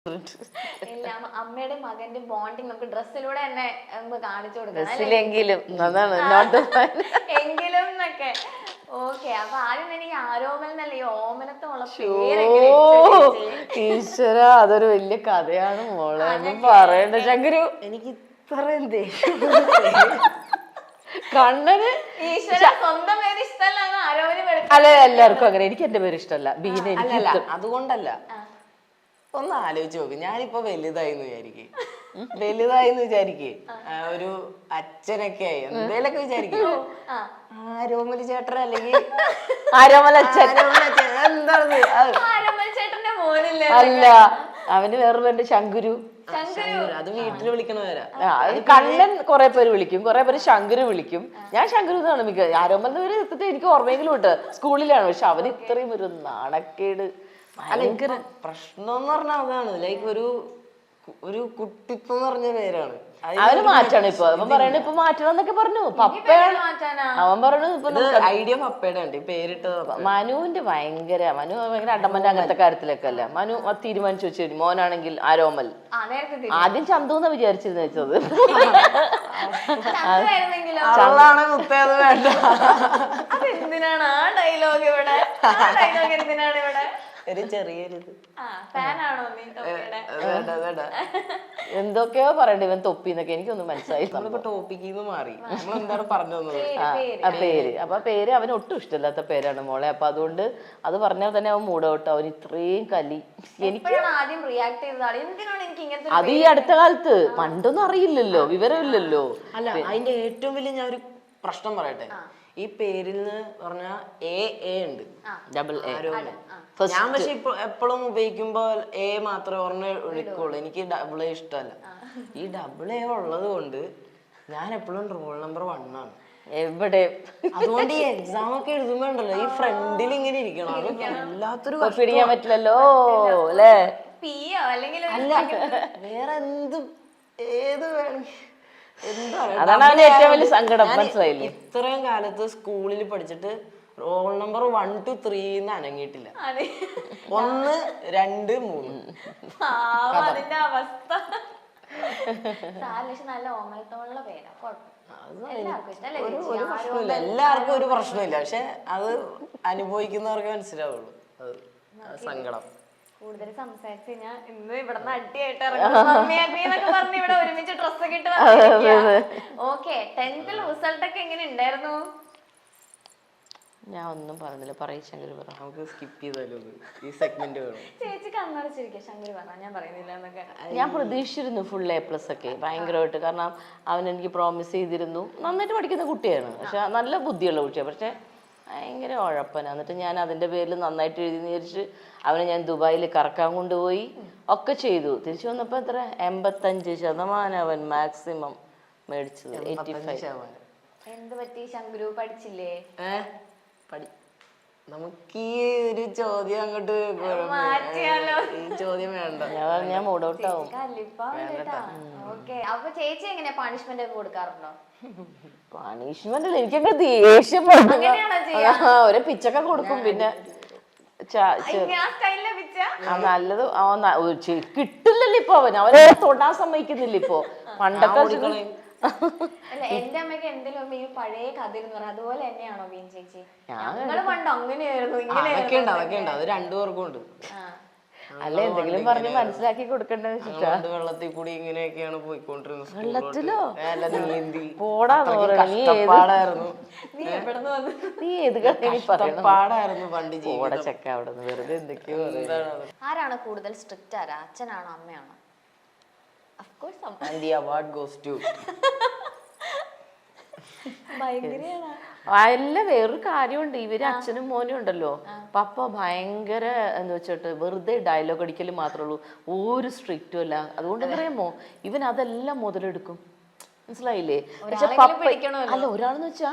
ഇല്ല, അമ്മയുടെ മകന്റെ ബോണ്ടിങ് നമുക്ക് ഡ്രസ്സിലൂടെ തന്നെ കാണിച്ചു കൊടുക്കാം. എങ്കിലും എന്നൊക്കെ ഓക്കെ. അപ്പൊ ആദ്യം തന്നെ ഈ ആരോമൽ എന്നല്ല ഈ ഓമനത്തോളം ഈശ്വര, അതൊരു വലിയ കഥയാണ് മോളെ. ഒന്നും പറയണ്ട ശങ്കരു. എനിക്ക് ഇത്രയും കണ്ണന് ഈശ്വര സ്വന്തം പേര് ഇഷ്ടമല്ല ആരോമന്. അല്ല, എല്ലാവർക്കും അങ്ങനെ. എനിക്ക് എന്റെ പേര് ഇഷ്ടമല്ല. ബീന. അതുകൊണ്ടല്ല, ഒന്ന് ആലോചിച്ച് നോക്ക്. ഞാനിപ്പോ വലുതായിന്ന് വിചാരിക്കേ, ഒരു അച്ഛനൊക്കെ ആയി എന്തേലൊക്കെ വിചാരിക്കും. ആരോമൽ ചേട്ടൻ അല്ലെങ്കിൽ ആരോമൽ അച്ഛൻ എന്താണ്? ചേട്ടന്റെ മോനില്ല, അല്ല, അവന് വേറെ പേരുണ്ട്, ശങ്കുരു. അത് വീട്ടിൽ വിളിക്കണവരാ. കണ്ണൻ കുറെ പേര് വിളിക്കും, കുറെ പേര് ശങ്കുരു വിളിക്കും. ഞാൻ ശങ്കുരു എന്നാണ് മിക്ക. ആരോമൽ പേര് എത്തിട്ട് എനിക്ക് ഓർമ്മയെങ്കിലും ഉണ്ട്, സ്കൂളിലാണ്. പക്ഷെ അവന് ഇത്രയും ഒരു നാണക്കേട്. ഭയങ്കര പ്രശ്നം എന്ന് പറഞ്ഞാൽ അതാണ്. ലൈക്ക് ഒരു കുട്ടിപ്പം എന്ന് പറഞ്ഞ പേരാണ്. അവന് മാറ്റാണ് ഇപ്പൊ. അവൻ പറയണ ഇപ്പൊ മാറ്റണം എന്നൊക്കെ പറഞ്ഞു. പപ്പയാണ് അവൻ പറഞ്ഞു. ഇപ്പൊ ഐഡിയ പപ്പയുടെ ഉണ്ട് പേരിട്ടത്. മനുവിന്റെ ഭയങ്കര അടമന്റെ അങ്ങനത്തെ കാര്യത്തിലൊക്കെ അല്ല. മനു തീരുമാനിച്ചു വെച്ചു മോനാണെങ്കിൽ ആരോമൽ. ആദ്യം ചന്തു എന്നാ വിചാരിച്ചിരുന്നു വെച്ചത്. മുത്തേത് വേണ്ട. അതെന്തിനാണ് ആ ഡയലോഗ് ഇവിടെ? എന്തിനാണ് ഇവിടെ? ഒരു ചെറിയൊരിത് എന്തൊക്കെയോ പറയണ്ട ഇവൻ തൊപ്പിന്നൊക്കെ. എനിക്കൊന്നും മനസ്സിലായി. നമ്മളിപ്പോ ടോപ്പിക്കിന്ന് മാറി. നമ്മളെന്താണ് പറഞ്ഞു തന്നത്? പേര്. അപ്പൊ പേര് അവന് ഒട്ടും ഇഷ്ടമില്ലാത്ത പേരാണ് മോളെ. അപ്പൊ അതുകൊണ്ട് അത് പറഞ്ഞാൽ തന്നെ അവൻ മൂടോട്ടോ. അവൻ ഇത്രയും കലി. എനിക്ക് അത് ഈ അടുത്ത കാലത്ത്, പണ്ടൊന്നും അറിയില്ലല്ലോ, വിവരമില്ലല്ലോ. അല്ല, അതിന്റെ ഏറ്റവും വലിയ ഞാൻ ഒരു പ്രശ്നം പറയട്ടെ. ഈ പേരിൽ പറഞ്ഞാ എ ഉണ്ട്, ഡബിൾ എ. ഞാൻ പക്ഷെ ഇപ്പൊ എപ്പോഴും ഉപയോഗിക്കുമ്പോ എ മാത്രമേ ഓർമ്മ വിളിക്കുള്ളൂ. എനിക്ക് ഡബിൾ എ ഇഷ്ടമല്ല. ഈ ഡബിൾ എ ഉള്ളത് കൊണ്ട് ഞാൻ എപ്പോഴും റോൾ നമ്പർ 1 ആണ് എവിടെ. അതുകൊണ്ട് ഈ എക്സാം ഒക്കെ എഴുതുമ്പോ ഉണ്ടല്ലോ, ഈ ഫ്രണ്ടിൽ ഇങ്ങനെ ഇരിക്കണം. അത് വല്ലാത്തൊരു പിടിക്കാൻ പറ്റില്ലല്ലോ അല്ലേ? അല്ല, വേറെ എന്ത് ഏത് വേണമെങ്കിൽ അതാണ് അവന്റെ ഏറ്റവും വലിയ സങ്കടം. മനസ്സിലായില്ലേ? ഇത്രയും കാലത്ത് സ്കൂളിൽ പഠിച്ചിട്ട് റോൾ നമ്പർ 1 to 3 അനങ്ങിയിട്ടില്ല. 1, 2, 3 അതിന്റെ അവസ്ഥ. നല്ല ഓമനത്തോളുള്ള പേരാ. ഒരു പ്രശ്നമില്ല, എല്ലാവർക്കും ഒരു പ്രശ്നമില്ല. പക്ഷെ അത് അനുഭവിക്കുന്നവർക്ക് മനസ്സിലാവുള്ളൂ അത് സങ്കടം. കൂടുതൽ സംസാരിച്ചു കഴിഞ്ഞാൽ ഇന്ന് ഇവിടെ അടിയായിട്ട് പറഞ്ഞ് ഇവിടെ ഒരുമിച്ച് ഡ്രസ്സൊക്കെ ഇട്ട് വന്നിരിക്കുകയാണ്. ഓക്കെ, 10th റിസൾട്ട് ഒക്കെ എങ്ങനെ ഉണ്ടായിരുന്നു? ഞാൻ ഒന്നും പറഞ്ഞില്ല. പറയും ശങ്കര് പറ. നമുക്ക് സ്കിപ്പ് ചെയ്താലോ ഈ സെഗ്മെന്റ്? ചേച്ചി കണ്ണടച്ചിരിക്കുക, ശങ്കര് പറഞ്ഞ ഞാൻ പറയുന്നില്ല എന്നൊക്കെ. ഞാൻ പ്രതീക്ഷിച്ചിരുന്നു ഫുൾ A+ ഒക്കെ ഭയങ്കരമായിട്ട്. കാരണം അവൻ എനിക്ക് പ്രോമിസ് ചെയ്തിരുന്നു. നന്നായിട്ട് പഠിക്കുന്ന കുട്ടിയാണ്, പക്ഷെ നല്ല ബുദ്ധിയുള്ള കുട്ടിയാണ്. പക്ഷെ ഭയങ്കര ഉഴപ്പന. എന്നിട്ട് ഞാൻ അതിന്റെ പേരിൽ നന്നായിട്ട് എഴുതി വിചാരിച്ച് അവനെ ഞാൻ ദുബായിൽ കറക്കാൻ കൊണ്ടുപോയി ഒക്കെ ചെയ്തു. തിരിച്ചു വന്നപ്പോ എത്ര 85% അവൻ മാക്സിമം മേടിച്ചത്. 85%. എന്ത് പറ്റി ശങ്കുരു? പഠിച്ചില്ലേ? നമുക്ക് ഈ ഒരു ചോദ്യം അങ്ങോട്ട് ഈ ചോദ്യം വേണ്ട. ഞാൻ മൂഡ് ഔട്ട് ആവും. അപ്പൊ ചേച്ചി എങ്ങനെയാ പണിഷ്മെന്റ് ഒക്കെ കൊടുക്കാറുണ്ടോ? പണിഷ്മെന്റ് അല്ല, എനിക്കൊക്കെ ദേഷ്യം ഒരു പിച്ചൊക്കെ കൊടുക്കും. പിന്നെ നല്ലത് കിട്ടില്ലല്ലോ ഇപ്പൊ. അവനെ തൊടാൻ സമ്മതിക്കുന്നില്ല ഇപ്പൊ. പണ്ടൊക്കെ എന്റെ അമ്മയ്ക്ക് എന്തെങ്കിലും ഈ പഴയ കഥ എന്ന് പറഞ്ഞാൽ അതുപോലെ തന്നെയാണോ ബീൻ ചേച്ചി? ഞങ്ങള് പണ്ട് അങ്ങനെയായിരുന്നു, ഇങ്ങനെയായിരുന്നു. അത് രണ്ടുപേർക്കും ഉണ്ട്. അല്ല, എന്തെങ്കിലും പറഞ്ഞ് മനസ്സിലാക്കി കൊടുക്കണ്ടെന്ന് വെച്ചിട്ടാ. വെള്ളത്തിൽ കൂടി ഇങ്ങനെയൊക്കെയാണ് പോയിക്കൊണ്ടിരുന്നത്. വെള്ളത്തിലോ? നീന്തി പോടാ. കഷ്ടപ്പാടായിരുന്നു. നീ ഏത് കഷ്ടപ്പാടായിരുന്നു പണ്ട് പോടാ ചെക്ക അവിടെ നിന്ന്. വെറുതെ എന്തൊക്കെയോ. ആരാണ് കൂടുതൽ സ്ട്രിക്റ്റ്? ആരാ, അച്ഛനാണോ അമ്മയാണോ? And the award goes to അല്ല, വേറൊരു കാര്യമുണ്ട്. ഇവര് അച്ഛനും മോനും ഉണ്ടല്ലോ. പപ്പ ഭയങ്കര എന്ന് വെച്ചിട്ട് വെറുതെ ഡയലോഗ് അടിക്കല് മാത്രമേ ഉള്ളൂ, ഒരു സ്ട്രിക്റ്റും അല്ല. അതുകൊണ്ട് അറിയാമോ, ഇവൻ അതെല്ലാം മുതലെടുക്കും. മനസ്സിലായില്ലേ? അല്ല, ഒരാളെന്ന് വെച്ചാ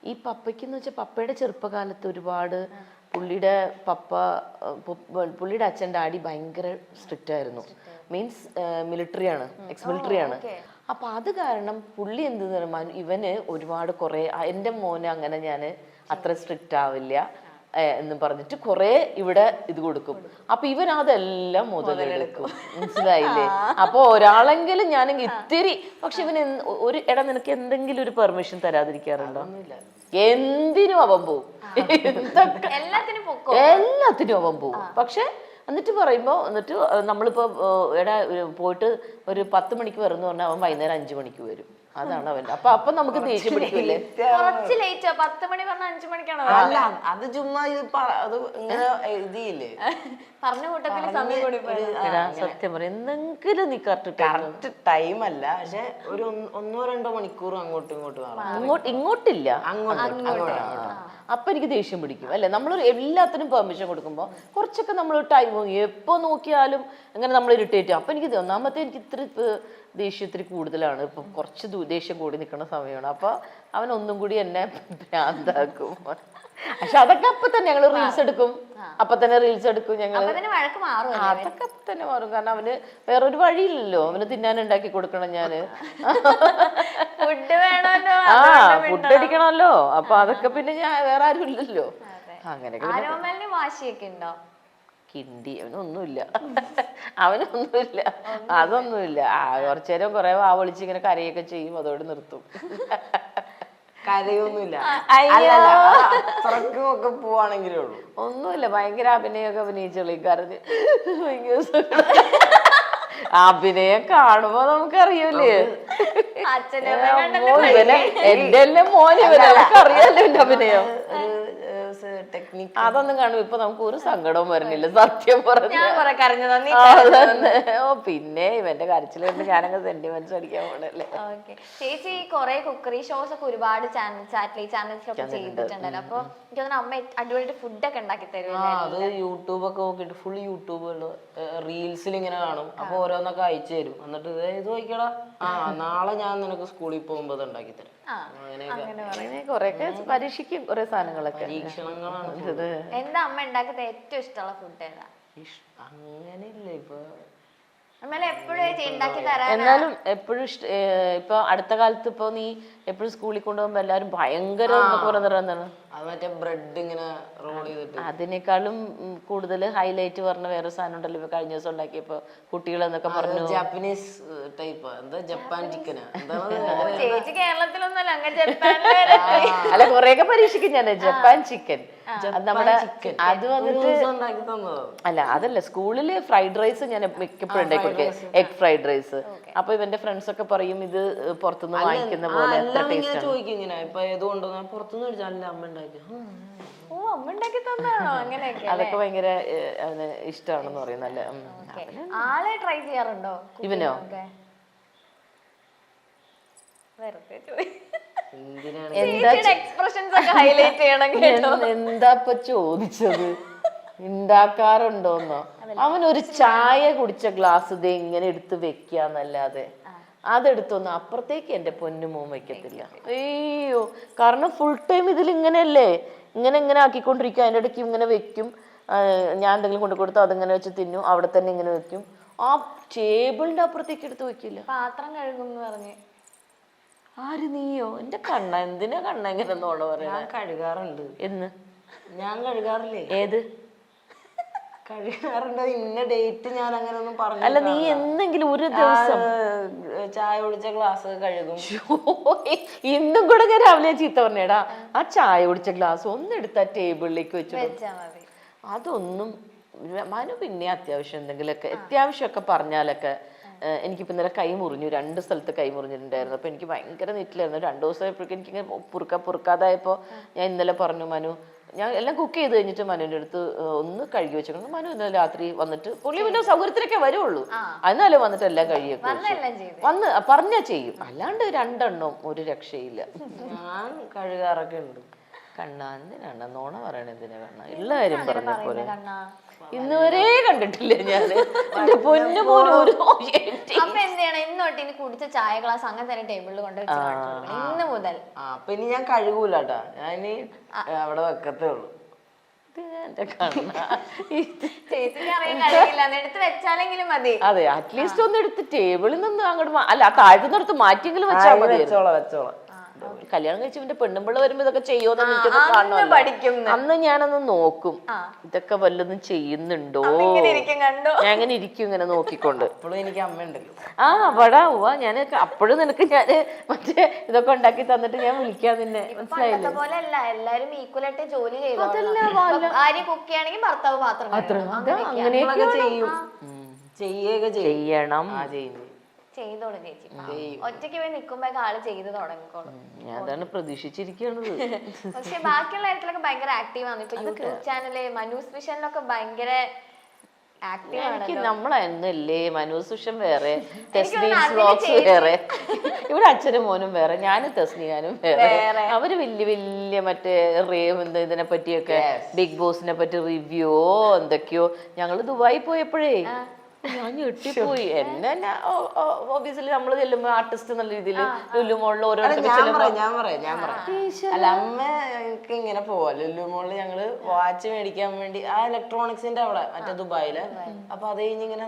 ഈ പപ്പയ്ക്കെന്ന് വെച്ചാൽ പപ്പയുടെ ചെറുപ്പകാലത്ത് ഒരുപാട് പുള്ളിയുടെ അച്ഛൻ ഡാഡി ഭയങ്കര സ്ട്രിക്റ്റ് ആയിരുന്നു. മീൻസ് മിലിറ്ററിയാണ്, എക്സ് മിലിറ്ററിയാണ്. അപ്പൊ അത് കാരണം പുള്ളി എന്ത് ഇവന് ഒരുപാട് കുറെ. എൻ്റെ മോന് അങ്ങനെ ഞാൻ അത്ര സ്ട്രിക്റ്റ് ആവില്ല. എന്ന് പറഞ്ഞിട്ട് കുറെ ഇവിടെ ഇത് കൊടുക്കും. അപ്പൊ ഇവൻ അതെല്ലാം മുതലെടുക്കും, മനസ്സിലായില്ലേ? അപ്പൊ ഒരാളെങ്കിലും ഞാനെങ്കിൽ ഇത്തിരി, പക്ഷെ ഇവൻ ഒരു എടാ നിനക്ക് എന്തെങ്കിലും ഒരു പെർമിഷൻ തരാതിരിക്കാറുണ്ടോ? എന്തിനും അവൻ പോവും, എല്ലാത്തിനും അവൻ പോവും. പക്ഷെ എന്നിട്ട് പറയുമ്പോ നമ്മളിപ്പോ എടാ പോയിട്ട് ഒരു 10 മണിക്ക് വരുന്ന പറഞ്ഞാൽ അവൻ വൈകുന്നേരം 5 മണിക്ക് വരും. അതാണ് അവൻ. അപ്പൊ നമുക്ക് ദേഷ്യം പിടിക്കില്ലേ? അല്ല അത് ചുമ്മാ അത് ഇങ്ങനെ എഴുതിയില്ലേ സത്യം പറയാം, എന്തെങ്കിലും നീ കറക്റ്റ് ടൈം അല്ല, പക്ഷെ ഒരു 1-2 മണിക്കൂർ അങ്ങോട്ടും ഇങ്ങോട്ടും ഇങ്ങോട്ടില്ല, അപ്പൊ എനിക്ക് ദേഷ്യം പിടിക്കും അല്ലെ. നമ്മൾ എല്ലാത്തിനും പെർമിഷൻ കൊടുക്കുമ്പോ കുറച്ചൊക്കെ നമ്മൾ ടൈം എപ്പോ നോക്കിയാലും അങ്ങനെ നമ്മൾ ഇറിറ്റേറ്റ് ചെയ്യും. അപ്പൊ എനിക്ക് ഒന്നാമത്തെ എനിക്ക് ഇത്തിരി ദേഷ്യം ഇത്തിരി കൂടുതലാണ്. ഇപ്പൊ കുറച്ച് ദേഷ്യം കൂടി നിൽക്കുന്ന സമയമാണ്. അപ്പൊ അവൻ ഒന്നും കൂടി എന്നെ ഭ്രാന്താക്കും. പക്ഷെ അതൊക്കെ അപ്പൊ തന്നെ ഞങ്ങള് റീൽസ് എടുക്കും, ഞങ്ങള് അതൊക്കെ അപ്പൊ തന്നെ മാറും. കാരണം അവന് വേറൊരു വഴിയില്ലല്ലോ, അവന് തിന്നാൻ ഉണ്ടാക്കി കൊടുക്കണം ഞാന്. ഫുഡ് അടിക്കണമല്ലോ. അപ്പൊ അതൊക്കെ പിന്നെ ഞാൻ വേറെ ആരും ഇല്ലല്ലോ. അങ്ങനെയൊക്കെ വാശിയൊക്കെ ഉണ്ടോ? കിണ്ടി അവനൊന്നുമില്ല, അതൊന്നുമില്ല. കുറച്ചു നേരം കുറെ വാവളിച്ച് ഇങ്ങനെ കരയൊക്കെ ചെയ്യും, അതോടെ നിർത്തും. കരയൊന്നുമില്ല, ഒക്കെ പോവാണെങ്കിലേ ഉള്ളൂ. ഒന്നുമില്ല, ഭയങ്കര അഭിനയൊക്കെ അഭിനയിച്ചോളി. കരഞ്ഞ് അഭിനയം കാണുമ്പോ നമുക്കറിയൂലേ, എന്റെ എല്ലാം മോനെ അറിയാലോ എന്റെ അഭിനയം. അതൊന്നും കാണും ഇപ്പൊ നമുക്ക് ഒരു സങ്കടവും വരുന്നില്ല, സത്യം പറഞ്ഞു. ഓ പിന്നെ ഇവന്റെ കരച്ചിലുണ്ട്, ഞാനങ്ങ് സെന്റിമെന്റ്സ് അടിക്കാൻ പോണല്ലേ. ചേച്ചി കൊറേ കുക്കറി ഷോസ് ഒക്കെ ഒരുപാട് സാറ്റലൈറ്റ് ചാനൽസിലൊക്കെ ചെയ്തിട്ടുണ്ടല്ലോ. അപ്പൊ എനിക്ക് തോന്നുന്നു അമ്മ അടിപൊളിയായിട്ട് ഫുഡൊക്കെ ഉണ്ടാക്കി തരും. അത് യൂട്യൂബൊക്കെ നോക്കിട്ട് ഫുൾ യൂട്യൂബുകള് റീൽസിൽ ഇങ്ങനെ കാണും. അപ്പൊ ഓരോന്നൊക്കെ അയച്ചു തരും. എന്നിട്ട് ഇത് നോക്കിയടാ, നാളെ ഞാൻ നിനക്ക് സ്കൂളിൽ പോകുമ്പോ ഉണ്ടാക്കി തരാം. കൊറേയൊക്കെ പരീക്ഷിക്കും, കുറെ സാധനങ്ങളൊക്കെ. എന്താ അമ്മ ഉണ്ടാക്കുന്ന ഏറ്റവും ഇഷ്ടമുള്ള ഫുഡ് ഏതാ? അങ്ങനെയില്ല, ഇപ്പൊ എന്നാലും എപ്പോഴും ഇപ്പൊ അടുത്ത കാലത്ത് ഇപ്പൊ നീ എപ്പോഴും സ്കൂളിൽ കൊണ്ടുപോകുമ്പോ എല്ലാരും ഭയങ്കര എന്താണ് ബ്രെഡ് ഇങ്ങനെ റോൾ ചെയ്തിട്ട്, അതിനേക്കാളും കൂടുതൽ ഹൈലൈറ്റ് പറഞ്ഞ വേറെ സാധനം ഉണ്ടല്ലോ ഇപ്പൊ കഴിഞ്ഞ ദിവസം ഉണ്ടാക്കിയപ്പോ കുട്ടികൾ എന്നൊക്കെ പറഞ്ഞു, ജാപ്പനീസ് ടൈപ്പ്, എന്താ ജപ്പാൻ ചിക്കനാ. ചേച്ചി കേരളത്തിലൊന്നല്ല, അല്ല കൊറേയൊക്കെ പരീക്ഷിക്കും ഞാൻ. ജപ്പാൻ ചിക്കൻ നമ്മുടെ അത് വന്നിട്ട് അല്ല അതല്ല, സ്കൂളില് ഫ്രൈഡ് റൈസ് ഞാൻ മിക്കപ്പോഴും ഉണ്ടാക്കി കൊടുക്കുക, എഗ് ഫ്രൈഡ് റൈസ്. അപ്പൊ ഇവന്റെ ഫ്രണ്ട്സ് ഒക്കെ പറയും ഇത് പുറത്തുനിന്ന് വാങ്ങിക്കുന്ന പോലെ എത്ര ടേസ്റ്റ് ആണ്. അതൊക്കെ ഭയങ്കര ഇഷ്ടമാണെന്ന് പറയും. നല്ല ആളെ ട്രൈ ചെയ്യാറുണ്ടോ? ഇവനോ? എന്താ ചോദിച്ചത്? ഉണ്ടാക്കാറുണ്ടോന്നോ? അവനൊരു ചായ കുടിച്ച ഗ്ലാസ് ഇത് എങ്ങനെ എടുത്ത് വെക്കാന്നല്ലാതെ അതെടുത്തൊന്നും അപ്പുറത്തേക്ക് എന്റെ പൊന്നുമോൻ വെക്കത്തില്ല. അയ്യോ, കാരണം ഫുൾ ടൈം ഇതിൽ ഇങ്ങനെയല്ലേ, ഇങ്ങനെ ആക്കിക്കൊണ്ടിരിക്കും. അതിൻ്റെ ഇടയ്ക്ക് ഇങ്ങനെ വെക്കും. ഞാൻ എന്തെങ്കിലും കൊണ്ട് കൊടുത്തോ അതിങ്ങനെ വെച്ച് തിന്നും, അവിടെ തന്നെ ഇങ്ങനെ വെക്കും. ആ ടേബിളിന്റെ അപ്പുറത്തേക്ക് എടുത്ത് വെക്കില്ല. പാത്രം കഴുകും എന്ന് പറഞ്ഞ്. ആര്? നീയോ? എന്റെ കണ്ണ, എന്തിനാ കണ്ണ ഇങ്ങനെ നോണ പറയാ? കഴുകാറുണ്ട്. എന്ന്? ഞാൻ കഴുകാറില്ലേ. ഏത് കഴുകാറുണ്ട്? ഇന്ന ഡേറ്റ് ഞാൻ അങ്ങനെ ഒന്നും പറഞ്ഞു. അല്ല, നീ എന്തെങ്കിലും ഒരു ദിവസം ചായ കുടിച്ച ഗ്ലാസ് കഴുകും. ഇന്നും കൂടെ ഞാൻ രാവിലെ ചീത്ത പറഞ്ഞേടാ, ആ ചായ കുടിച്ച ഗ്ലാസ് ഒന്നെടുത്ത ടേബിളിലേക്ക് വെച്ചു. അതൊന്നും മനു പിന്നെ അത്യാവശ്യം എന്തെങ്കിലുമൊക്കെ അത്യാവശ്യമൊക്കെ പറഞ്ഞാലൊക്കെ. എനിക്കിപ്പോൾ ഇന്നലെ കൈ മുറിഞ്ഞു, 2 സ്ഥലത്ത് കൈ മുറിഞ്ഞിട്ടുണ്ടായിരുന്നു. അപ്പോൾ എനിക്ക് ഭയങ്കര നീറ്റിലായിരുന്നു. 2 ദിവസമായപ്പോഴേക്കും എനിക്കിങ്ങനെ പൊറുക്കാതായപ്പോൾ ഞാൻ ഇന്നലെ പറഞ്ഞു, മനു ഞാൻ എല്ലാം കുക്ക് ചെയ്ത് കഴിഞ്ഞിട്ട് മനുവിൻ്റെ അടുത്ത് ഒന്ന് കഴുകി വെച്ചേക്കണം. മനു ഇന്നലെ രാത്രി വന്നിട്ട് പുള്ളി പിന്നെ സൗകര്യത്തിലൊക്കെ വരുള്ളൂ, എന്നാലും വന്നിട്ട് എല്ലാം കഴുകിയൊക്കെ വന്ന് പറഞ്ഞാൽ ചെയ്യും. അല്ലാണ്ട് 2 എണ്ണം ഒരു രക്ഷയില്ല. ഞാൻ കഴുകാറൊക്കെ ഉണ്ട്. കണ്ണാന്തിനാണ് നോണ പറയണ, എന്തിനാ കണ്ണ ഉള്ള കാര്യം പറഞ്ഞ പോലെ. ഇന്ന് വരെ കണ്ടിട്ടില്ല ഞാൻ. എന്റെ പൊന്നു പോലും ഒരു കുടിച്ച ചായ ഗ്ലാസ് അങ്ങനെ തന്നെ ടേബിളിൽ കൊണ്ട് ഇന്ന് മുതൽ. അപ്പൊ ഇനി ഞാൻ കഴുകൂലട്ടാ, ഞാൻ അവിടെ വെക്കത്തേ ഉള്ളൂ. അതെ, അറ്റ്ലീസ്റ്റ് ഒന്ന് എടുത്ത് ടേബിളിൽ നിന്ന് അങ്ങോട്ട് അല്ല താഴ്ത്തുന്നിടത്ത് മാറ്റിയെങ്കിലും വെച്ചാൽ മതി. വെച്ചോളാം. കല്യാണം കഴിച്ച് പിന്നെ പെണ്ണുമ്പിള്ള വരുമ്പോ ഇതൊക്കെ ചെയ്യുമോന്ന് എനിക്കൊന്ന് കാണണം. പഠിക്കും അന്ന് ഞാനൊന്ന് നോക്കും ഇതൊക്കെ വല്ലതും ചെയ്യുന്നുണ്ടോ, കണ്ടോ ഞാൻ അങ്ങനെ ഇരിക്കും ഇങ്ങനെ നോക്കിക്കൊണ്ട്. ഇപ്പോഴും എനിക്ക് അമ്മയുണ്ടല്ലോ. അവിടെ പോവാ ഞാൻ അപ്പോഴും നിനക്ക് ഞാന് മറ്റേ ഇതൊക്കെ ഉണ്ടാക്കി തന്നിട്ട് ഞാൻ വിളിക്കാം നിന്നെ, മനസ്സിലായില്ലേ? പോലെ അല്ല, എല്ലാരും ഈക്വൽ ആയിട്ട് ജോലി ചെയ്തു. ആര്യ കുക്ക് ചെയ്യണമെങ്കിൽ ഭർത്താവ് പാത്രം അങ്ങനെയൊക്കെ ചെയ്യും, ചെയ്യുകയൊക്കെ ചെയ്യണം. ചെയ്തോളൂ ചേച്ചി, ഒറ്റയ്ക്ക് പോയി നിക്കുമ്പോ ആള് ചെയ്ത് തുടങ്ങിക്കോളും. ഞാൻ അതാണ് പ്രതീക്ഷിച്ചിരിക്കണത്. പക്ഷെ ബാക്കിയുള്ള കാര്യത്തിലൊക്കെ ഭയങ്കര ആക്റ്റീവ് ആണ്. ഇപ്പൊ യൂട്യൂബ് ചാനല് മനൂസ് വിഷനിലൊക്കെ ഭയങ്കര ആക്റ്റീവ് ആണ്. നമ്മളല്ലേ മനൂസ് വിഷൻ വേറെ, തെസ്നീസ് വ്ലോഗ്സ് വേറെ, ഇവിടെ അച്ഛനും മോനും വേറെ, ഞാനും തെസ്നിയാനും വേറെ. അവര് വലിയ വലിയ മറ്റേ ഇതിനെ പറ്റിയൊക്കെ ബിഗ് ബോസിനെ പറ്റി റിവ്യൂ എന്തൊക്കെയോ. ഞങ്ങള് ദുബായി പോയപ്പോഴേ ഞാൻ ഞെട്ടിപ്പോയി. എന്നെ ഓബിയസ്ലി നമ്മള് ചെല്ലുമ്പോ ആർട്ടിസ്റ്റ് എന്നുള്ള രീതിയിൽ ലുലുമോളിൽ ഞാൻ പറയാം അല്ല അമ്മ എനിക്ക് ഇങ്ങനെ പോവാ. ലുലുമോളിൽ ഞങ്ങള് വാച്ച് മേടിക്കാൻ വേണ്ടി ആ ഇലക്ട്രോണിക്സിന്റെ അവിടെ മറ്റേ ദുബായില്. അപ്പൊ അത് കഴിഞ്ഞ് ഇങ്ങനെ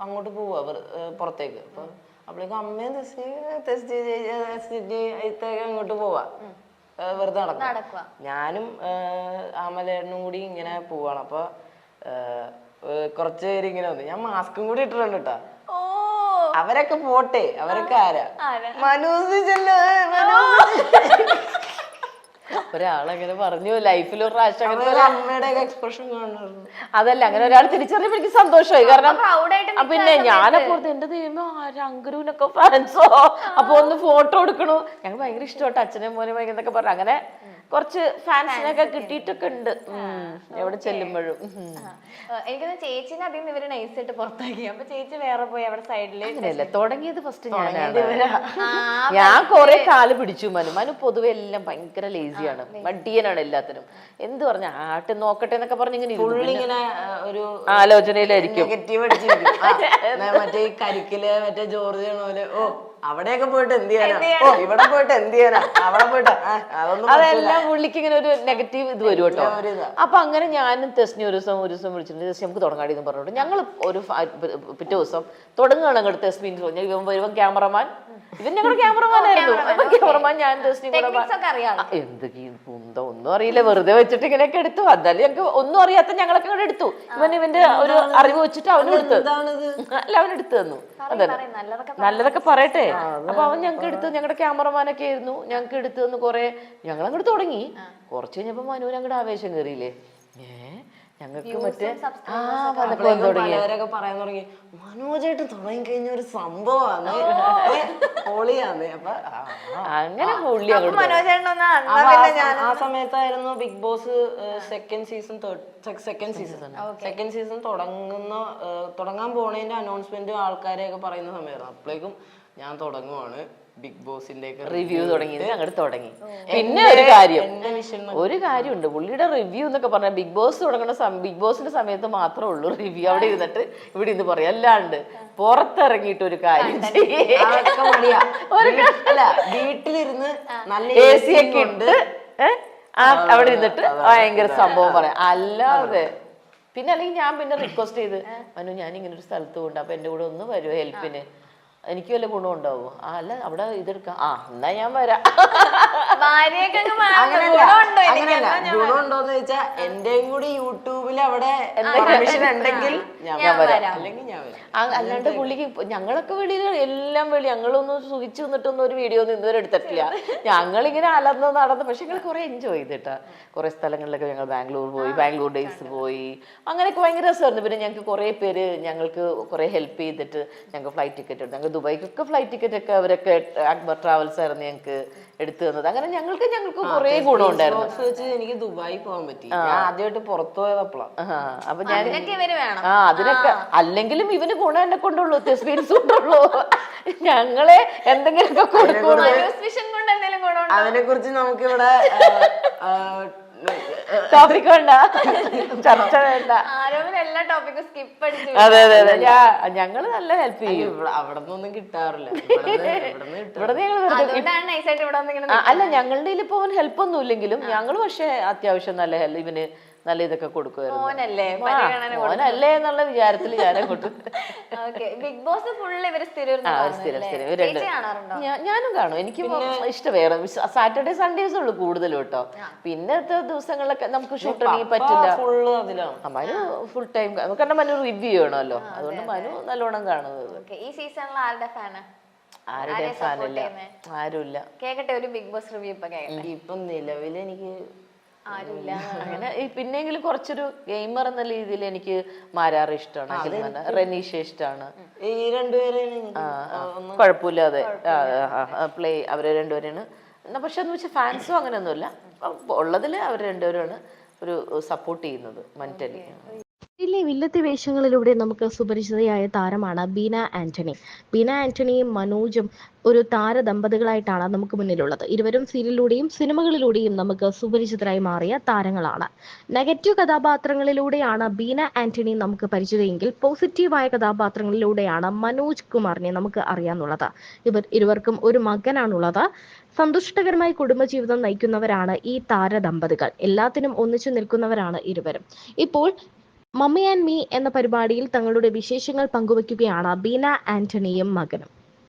അങ്ങോട്ട് പോവാ പുറത്തേക്ക്. അപ്പൊ അപ്പോഴേക്കും അമ്മയും അങ്ങോട്ട് പോവാ, വെറുതെ നടക്കുക. ഞാനും ആമലേട്ടനും കൂടി ഇങ്ങനെ പോവാണ്. അപ്പൊ കുറച്ചു പേര് ഇങ്ങനെ വന്നു. ഞാൻ മാസ്കും കൂടി ഇട്ടിട്ടുണ്ട് കേട്ടാ. അവരൊക്കെ പോട്ടെ, അവരൊക്കെ ആരാ? മനൂസ് ഒരാളങ്ങനെ പറഞ്ഞു ലൈഫിൽ ഒരു പ്രാവശ്യം അമ്മയുടെ എക്സ്പ്രഷൻ കാണുന്നു. അതല്ല, അങ്ങനെ ഒരാൾ തിരിച്ചറിയുമ്പോ എനിക്ക് സന്തോഷമായി. കാരണം പിന്നെ ഞാനപ്പുറത്ത് എന്റെ ദൈവമോ അങ്കുരുവിനൊക്കെ ഫാൻസോ, അപ്പൊ ഒന്ന് ഫോട്ടോ എടുക്കണു. ഞങ്ങൾ ഭയങ്കര ഇഷ്ടമായിട്ട് അച്ഛനും മോനെ ഭയങ്കര എന്നൊക്കെ പറഞ്ഞു. അങ്ങനെ കുറച്ച് ഫാൻസിനൊക്കെ കിട്ടിയിട്ടൊക്കെ ഉണ്ട് എവിടെ ചെല്ലുമ്പോഴും. എനിക്കൊന്ന് ചേച്ചിനെ അതിൽ നിന്ന് ഇവര് നൈസായിട്ട് പുറത്താക്കി. അപ്പൊ ചേച്ചി വേറെ പോയി അവിടെ സൈഡില്. അങ്ങനെയല്ല, തുടങ്ങിയത് ഫസ്റ്റ് ഞാനാണ്. ഞാൻ കൊറേ കാല് പിടിച്ചു. മനു പൊതുവെ എല്ലാം ഭയങ്കര ലേസിയാണ്, മടിയനാണ് എല്ലാത്തിനും. എന്ത് പറഞ്ഞ ആട്ട് നോക്കട്ടെ എന്നൊക്കെ പറഞ്ഞ് ഇങ്ങനെ ഒരു ആലോചനയിലായിരിക്കും. മറ്റേ കരിക്കില് മറ്റേ ജോർജ് പോലെ ഓ അവിടെയൊക്കെ പോയിട്ട് എന്ത് ചെയ്യാനാ, ഓ ഇവിടെ പോയിട്ട് എന്ത് ചെയ്യാനാ, അവിടെ പോയിട്ട് അതെല്ലാം പുള്ളിക്ക് ഇങ്ങനെ ഒരു നെഗറ്റീവ് ഇത് വരും കേട്ടോ. അപ്പൊ അങ്ങനെ ഞാനും തെസ്നി ഒരു ദിവസം വിളിച്ചിട്ടുണ്ട്. തെസ്നി നമുക്ക് തുടങ്ങാടി എന്ന് പറഞ്ഞോട്ട് ഞങ്ങൾ ഒരു പിറ്റേ ദിവസം തുടങ്ങുകയാണ്. അങ്ങോട്ട് തെസ്മീൻ ഇവൻ വരുമ്പോ ക്യാമറമാൻ, ഇവൻ ഞങ്ങളുടെ ക്യാമറമാൻ ആയിരുന്നു. ക്യാമറമാൻ ഞാൻ തെസ്നി കൂടെ എന്തൊക്കെ ഒന്നും അറിയില്ല, വെറുതെ വെച്ചിട്ട് ഇങ്ങനെയൊക്കെ എടുത്തു. എന്തായാലും ഞങ്ങൾക്ക് ഒന്നും അറിയാത്ത ഞങ്ങളൊക്കെ കൂടെ എടുത്തു. ഇവന്റെ ഒരു അറിവ് വെച്ചിട്ട് അവനും എടുത്തു. അല്ല, അവനെടുത്തു തന്നു. അതെ, നല്ലതൊക്കെ പറയട്ടെ. അപ്പൊ അവൻ ഞങ്ങൾക്ക് എടുത്ത്, ഞങ്ങളുടെ ക്യാമറമാനൊക്കെ ആയിരുന്നു, ഞങ്ങൾക്ക് എടുത്തു തന്നു കുറെ. ഞങ്ങൾ അങ്ങോട്ട് തുടങ്ങി. കുറച്ച് കഴിഞ്ഞപ്പോ മനുവിന് അങ്ങോട്ട് ആവേശം കയറിയില്ലേ, ഞങ്ങൾക്ക് മറ്റേ പലവരൊക്കെ പറയാൻ തുടങ്ങി മനോജായിട്ട് തുടങ്ങി കഴിഞ്ഞ ഒരു സംഭവമാണ്, പൊളിയാന്ന്. അപ്പൊ അങ്ങനെ പുള്ളി ആ സമയത്തായിരുന്നു ബിഗ് ബോസ് സെക്കൻഡ് സീസൺ തുടങ്ങാൻ പോണതിന്റെ അനൗൺസ്മെന്റ് ആൾക്കാരെയൊക്കെ പറയുന്ന സമയമായിരുന്നു. അപ്പോഴേക്കും ഞാൻ തുടങ്ങുവാണ് ബിഗ് ബോസിന്റെ റിവ്യൂ തുടങ്ങിയത്. അങ്ങോട്ട് തുടങ്ങി. പിന്നെ ഒരു കാര്യമുണ്ട്, പുള്ളിയുടെ റിവ്യൂ എന്നൊക്കെ പറഞ്ഞാൽ ബിഗ് ബോസ് തുടങ്ങുന്ന ബിഗ് ബോസിന്റെ സമയത്ത് മാത്രമേ ഉള്ളൂ റിവ്യൂ. അവിടെ ഇരുന്നിട്ട് ഇവിടെ ഇരുന്ന് പറയാം. അല്ലാണ്ട് പുറത്തിറങ്ങിയിട്ട് ഒരു കാര്യം അല്ല, വീട്ടിലിരുന്ന് നല്ല AC ഒക്കെ ഉണ്ട് അവിടെ ഇരുന്നിട്ട് ഭയങ്കര സംഭവം പറയാം. അല്ലാതെ പിന്നെ അല്ലെങ്കിൽ ഞാൻ പിന്നെ റിക്വസ്റ്റ് ചെയ്ത് മനു ഞാൻ ഇങ്ങനെ ഒരു സ്ഥലത്ത് കൊണ്ട്, അപ്പൊ എന്റെ കൂടെ ഒന്ന് വരുമോ ഹെൽപ്പിന്, എനിക്ക് വല്ല ഗുണം ഉണ്ടാവോ? അല്ല അവിടെ ഇതെടുക്കാം, എന്നാ ഞാൻ വരാം. ഗുണമുണ്ടോന്ന് ചോദിച്ചാ എന്റെയും കൂടി യൂട്യൂബിൽ അവിടെ പെർമിഷൻ ഉണ്ടെങ്കിൽ ഞാൻ വരാം, അല്ലെങ്കിൽ ഞാൻ വരാം. അല്ലാണ്ട് പുള്ളിക്ക് ഞങ്ങളൊക്കെ വെളിയിൽ എല്ലാം ഞങ്ങളൊന്നും സുഖിച്ചു നിന്നിട്ടൊന്നും ഒരു വീഡിയോ ഒന്നും ഇതുവരെ എടുത്തിട്ടില്ല. ഞങ്ങളിങ്ങനെ അലർന്ന് നടന്ന്, പക്ഷെ ഞങ്ങൾ കുറെ എൻജോയ് ചെയ്തിട്ടാ. കുറെ സ്ഥലങ്ങളിലൊക്കെ ഞങ്ങൾ ബാംഗ്ലൂർ പോയി, ബാംഗ്ലൂർ ഡേയ്സ് പോയി, അങ്ങനെയൊക്കെ ഭയങ്കര രസമായിരുന്നു. പിന്നെ ഞങ്ങൾക്ക് കുറെ പേര് ഞങ്ങൾക്ക് കുറെ ഹെൽപ്പ് ചെയ്തിട്ട് ഞങ്ങൾക്ക് ഫ്ലൈറ്റ് ടിക്കറ്റ് എടുത്തു. ഞങ്ങൾ ദുബായിക്കൊക്കെ ഫ്ലൈറ്റ് ടിക്കറ്റ് ഒക്കെ അവരൊക്കെ അക്ബർ ട്രാവൽസ് ആയിരുന്നു ഞങ്ങൾക്ക് എടുത്തു തന്നത്. അങ്ങനെ ഞങ്ങൾക്ക് കുറെ ഗുണം ഉണ്ടായിരുന്നു. എനിക്ക് ദുബായി പോകാൻ പറ്റി. ഞാൻ ആദ്യമായിട്ട് പുറത്തു പോയതപ്പോഴാണ്. അപ്പൊ ഞാൻ അതിനൊക്കെ അല്ലെങ്കിലും ഇവന് ഗുണം എന്നെ കൊണ്ടുള്ളൂ, എക്സ്പീരിയൻസ് കൊണ്ടുള്ളൂ. ഞങ്ങളെ എന്തെങ്കിലുമൊക്കെ കൊടുക്കുള്ളൂ. അതിനെ കുറിച്ച് നമുക്കിവിടെ ടോപ്പിക് വേണ്ട, ചർച്ച വേണ്ട. അതെ അതെ അതെ, ഞങ്ങള് നല്ല ഹെൽപ്പ് ചെയ്യും. അവിടെ നിന്നൊന്നും കിട്ടാറില്ല. അല്ല, ഞങ്ങളുടെ ഇപ്പൊ അവൻ ഹെൽപ്പ് ഒന്നും ഇല്ലെങ്കിലും ഞങ്ങള് പക്ഷെ അത്യാവശ്യം നല്ല ഇവന് നല്ല ഇതൊക്കെ കൊടുക്കുമായിരുന്നു. മോനല്ലേ ആ, പരിഗണന മോനല്ലേ എന്നുള്ള വിചാരത്തിൽ ഞാനെ കൊണ്ടു. ഓക്കെ. ബിഗ് ബോസ് ഫുള്ള് ഇവര് സ്ഥിരം സ്ഥിരം ഇവരുണ്ട്. കാണാറുണ്ടോ? ഞാനും കാണും. എനിക്ക് ഇഷ്ടം വേറെ സാറ്റർഡേ സൺഡേസ് ഉള്ളു കൂടുതലും കേട്ടോ. പിന്നത്തെ ദിവസങ്ങളിലൊക്കെ നമുക്ക് ഷൂട്ട് ചെയ്യാൻ പറ്റില്ല. ഫുള്ള് അതിലാണ്. മനു ഫുൾ ടൈം കാരണം മനു റിവ്യൂ ചെയ്യണമല്ലോ, അതുകൊണ്ട് മനു നല്ലോണം കാണുന്നത്. ഈ സീസണിൽ ആരുടെ ഫാനാ? ആരുടെ ഫാനില്ല, ആരുമില്ല. കേക്കട്ടെ ഒരു ബിഗ് ബോസ് റിവ്യൂ ഇപ്പൊ കേക്കട്ടെ. ഇപ്പം നിലവിൽ എനിക്ക് ആരുമില്ല. അങ്ങനെ പിന്നെങ്കിലും കുറച്ചൊരു ഗെയിമർ എന്ന രീതിയിൽ എനിക്ക് മാരാറ് ഇഷ്ടമാണ്, റെനീഷ ഇഷ്ടമാണ്. ഈ രണ്ടുപേരെയാണ് കുഴപ്പമില്ലാതെ പ്ലേ അവരെ രണ്ടുപേരാണ്. പക്ഷെ എന്ന് വെച്ചാൽ ഫാൻസും അങ്ങനെയൊന്നുമില്ല, ഉള്ളതിൽ അവർ രണ്ടുപേരുമാണ് ഒരു സപ്പോർട്ട് ചെയ്യുന്നത് മെന്റലി. ഇതിലെ വില്ലത്തി വേഷങ്ങളിലൂടെ നമുക്ക് സുപരിചിതയായ താരമാണ് ബീന ആന്റണി. ബീന ആന്റണിയും മനോജും ഒരു താരദമ്പതികളായിട്ടാണ് നമുക്ക് മുന്നിലുള്ളത്. ഇരുവരും സീരിയലിലൂടെയും സിനിമകളിലൂടെയും നമുക്ക് സുപരിചിതരായി മാറിയ താരങ്ങളാണ്. നെഗറ്റീവ് കഥാപാത്രങ്ങളിലൂടെയാണ് ബീന ആന്റണി നമുക്ക് പരിചിതയെങ്കിൽ പോസിറ്റീവായ കഥാപാത്രങ്ങളിലൂടെയാണ് മനോജ് കുമാറിനെ നമുക്ക് അറിയാന്നുള്ളത്. ഇരുവർക്കും ഒരു മകനാണുള്ളത്. സന്തുഷ്ടകരമായി കുടുംബജീവിതം നയിക്കുന്നവരാണ് ഈ താരദമ്പതികൾ. എല്ലാത്തിനും ഒന്നിച്ചു നിൽക്കുന്നവരാണ് ഇരുവരും. ഇപ്പോൾ മമ്മി ആൻഡ് മീ എന്ന പരിപാടിയിൽ തങ്ങളുടെ വിശേഷങ്ങൾ പങ്കുവയ്ക്കുകയാണ് ബീന ആന്റണിയും മകനും.